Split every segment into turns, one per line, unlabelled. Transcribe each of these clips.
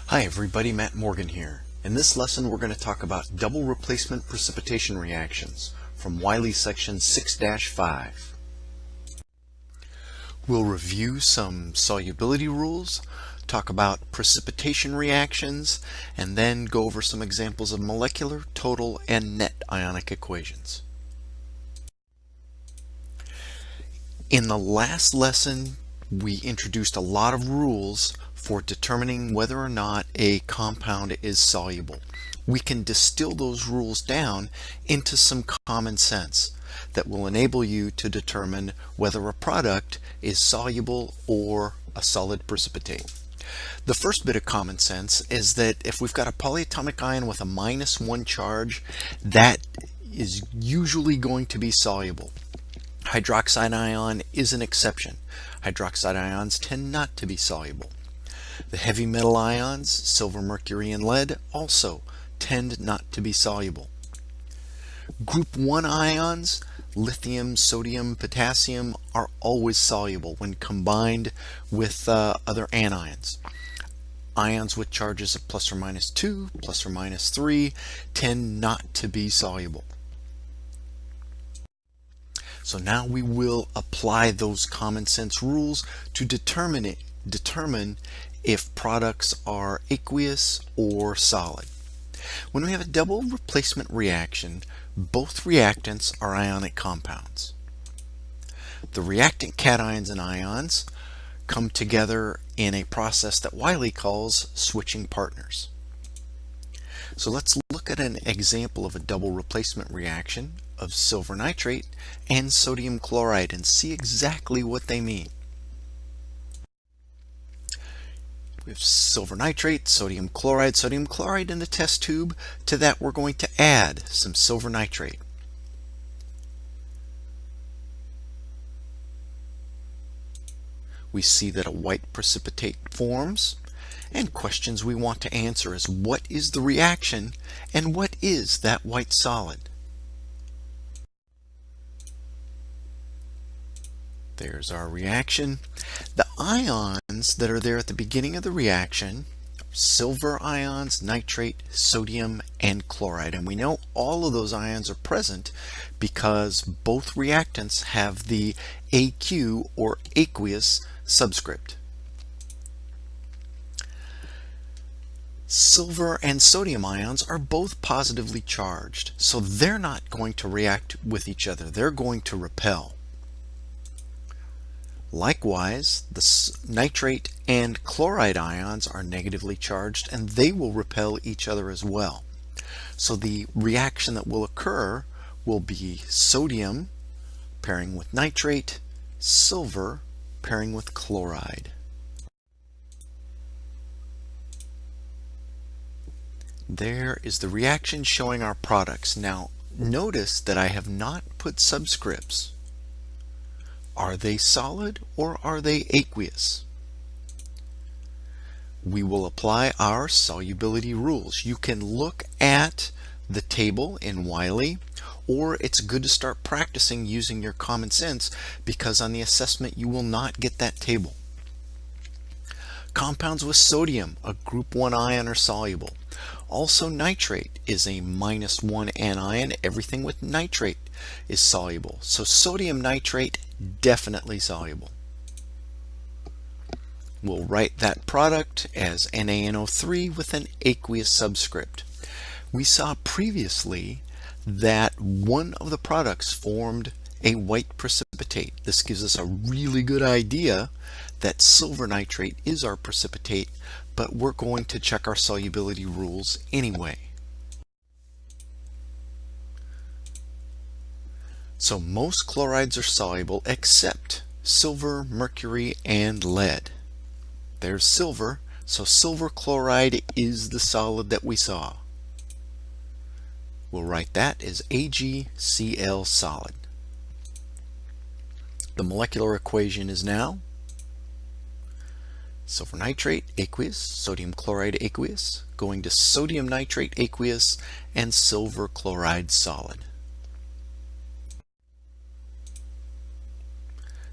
Hi everybody, Matt Morgan here. In this lesson we're going to talk about double replacement precipitation reactions from Wiley section 6-5. We'll review some solubility rules, talk about precipitation reactions, and then go over some examples of molecular, total, and net ionic equations. In the last lesson we introduced a lot of rules for determining whether or not a compound is soluble. We can distill those rules down into some common sense that will enable you to determine whether a product is soluble or a solid precipitate. The first bit of common sense is that if we've got a polyatomic ion with a -1 charge, that is usually going to be soluble. Hydroxide ion is an exception. Hydroxide ions tend not to be soluble. The heavy metal ions, silver, mercury, and lead, also tend not to be soluble. Group 1 ions, lithium, sodium, potassium, are always soluble when combined with other anions. Ions with charges of ±2, ±3, tend not to be soluble. So now we will apply those common sense rules to determine if products are aqueous or solid. When we have a double replacement reaction, both reactants are ionic compounds. The reactant cations and ions come together in a process that Wiley calls switching partners. So let's look at an example of a double replacement reaction of silver nitrate and sodium chloride and see exactly what they mean. We have silver nitrate, sodium chloride in the test tube. To that we're going to add some silver nitrate. We see that a white precipitate forms, and questions we want to answer is what is the reaction and what is that white solid? There's our reaction. The ions that are there at the beginning of the reaction are silver ions, nitrate, sodium, and chloride. And we know all of those ions are present because both reactants have the AQ or aqueous subscript. Silver and sodium ions are both positively charged, so they're not going to react with each other. They're going to repel. Likewise, the nitrate and chloride ions are negatively charged and they will repel each other as well. So the reaction that will occur will be sodium pairing with nitrate, silver pairing with chloride. There is the reaction showing our products. Now notice that I have not put subscripts. Are they solid or are they aqueous? We will apply our solubility rules. You can look at the table in Wiley, or it's good to start practicing using your common sense because on the assessment you will not get that table. Compounds with sodium, a group 1 ion, are soluble. Also nitrate is a -1 anion. Everything with nitrate is soluble. So sodium nitrate, definitely soluble. We'll write that product as NaNO3 with an aqueous subscript. We saw previously that one of the products formed a white precipitate. This gives us a really good idea that silver nitrate is our precipitate, but we're going to check our solubility rules anyway. So most chlorides are soluble except silver, mercury, and lead. There's silver, so silver chloride is the solid that we saw. We'll write that as AgCl solid. The molecular equation is now silver nitrate aqueous, sodium chloride aqueous, going to sodium nitrate aqueous, and silver chloride solid.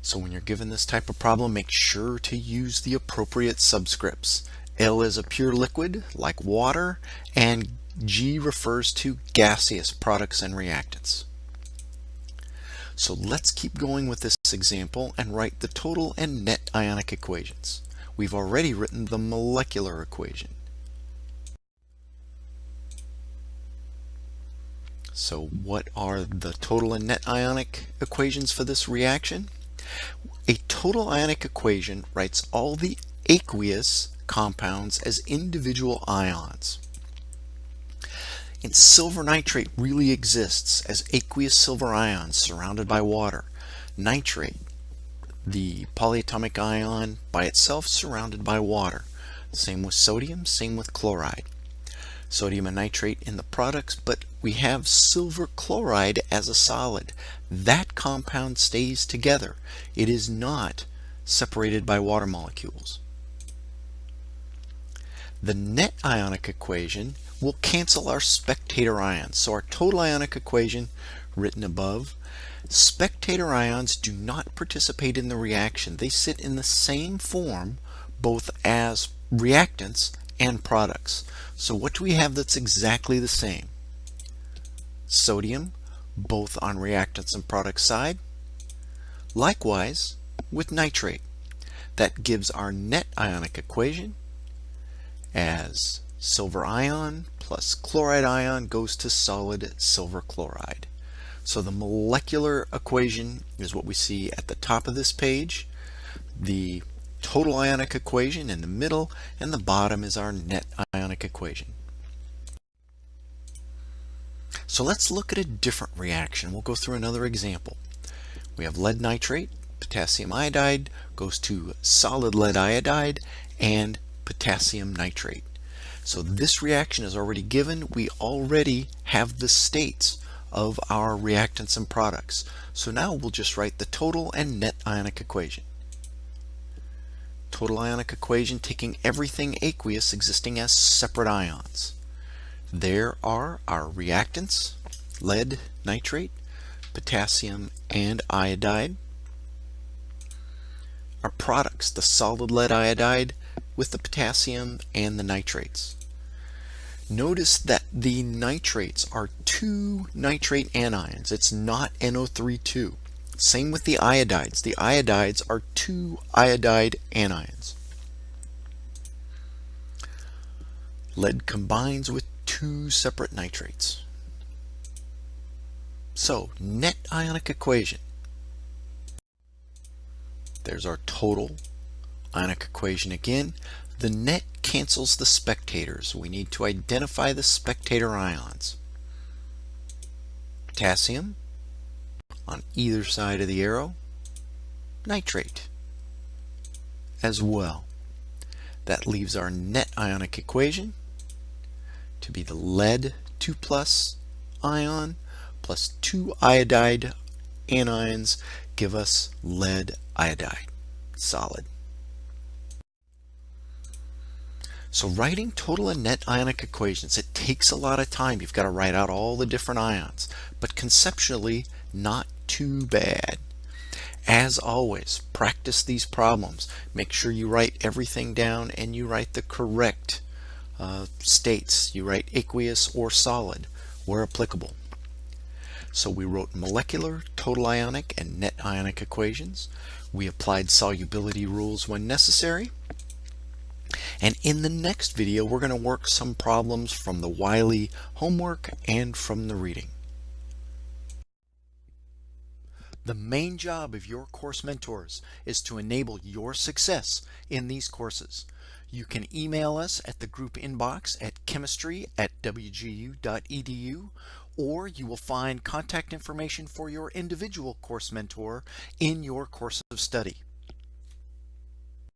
So when you're given this type of problem, make sure to use the appropriate subscripts. L is a pure liquid like water, and G refers to gaseous products and reactants. So let's keep going with this example and write the total and net ionic equations. We've already written the molecular equation. So what are the total and net ionic equations for this reaction? A total ionic equation writes all the aqueous compounds as individual ions. And silver nitrate really exists as aqueous silver ions surrounded by water. Nitrate, the polyatomic ion by itself surrounded by water. Same with sodium, same with chloride. Sodium and nitrate in the products, but we have silver chloride as a solid. That compound stays together. It is not separated by water molecules. The net ionic equation will cancel our spectator ions. So our total ionic equation written above, spectator ions do not participate in the reaction. They sit in the same form both as reactants and products. So what do we have that's exactly the same? Sodium, both on reactants and products side. Likewise with nitrate. That gives our net ionic equation as silver ion plus chloride ion goes to solid silver chloride. So the molecular equation is what we see at the top of this page. The total ionic equation in the middle, and the bottom is our net ionic equation. So let's look at a different reaction. We'll go through another example. We have lead nitrate, potassium iodide goes to solid lead iodide, and potassium nitrate. So this reaction is already given. We already have the states of our reactants and products. So now we'll just write the total and net ionic equation. Total ionic equation taking everything aqueous existing as separate ions. There are our reactants, lead nitrate, potassium and iodide. Our products, the solid lead iodide with the potassium and the nitrates. Notice that the nitrates are two nitrate anions. It's not NO3 2. Same with the iodides. The iodides are two iodide anions. Lead combines with two separate nitrates. So, net ionic equation. There's our total ionic equation again. The net cancels the spectators. We need to identify the spectator ions. Potassium on either side of the arrow, nitrate as well. That leaves our net ionic equation to be the lead 2+ ion plus two iodide anions give us lead iodide solid. So writing total and net ionic equations, it takes a lot of time. You've got to write out all the different ions, but conceptually not too bad. As always, practice these problems. Make sure you write everything down and you write the correct states. You write aqueous or solid where applicable. So we wrote molecular, total ionic, and net ionic equations. We applied solubility rules when necessary. And in the next video, we're going to work some problems from the Wiley homework and from the reading. The main job of your course mentors is to enable your success in these courses. You can email us at the group inbox at chemistry@wgu.edu, or you will find contact information for your individual course mentor in your course of study.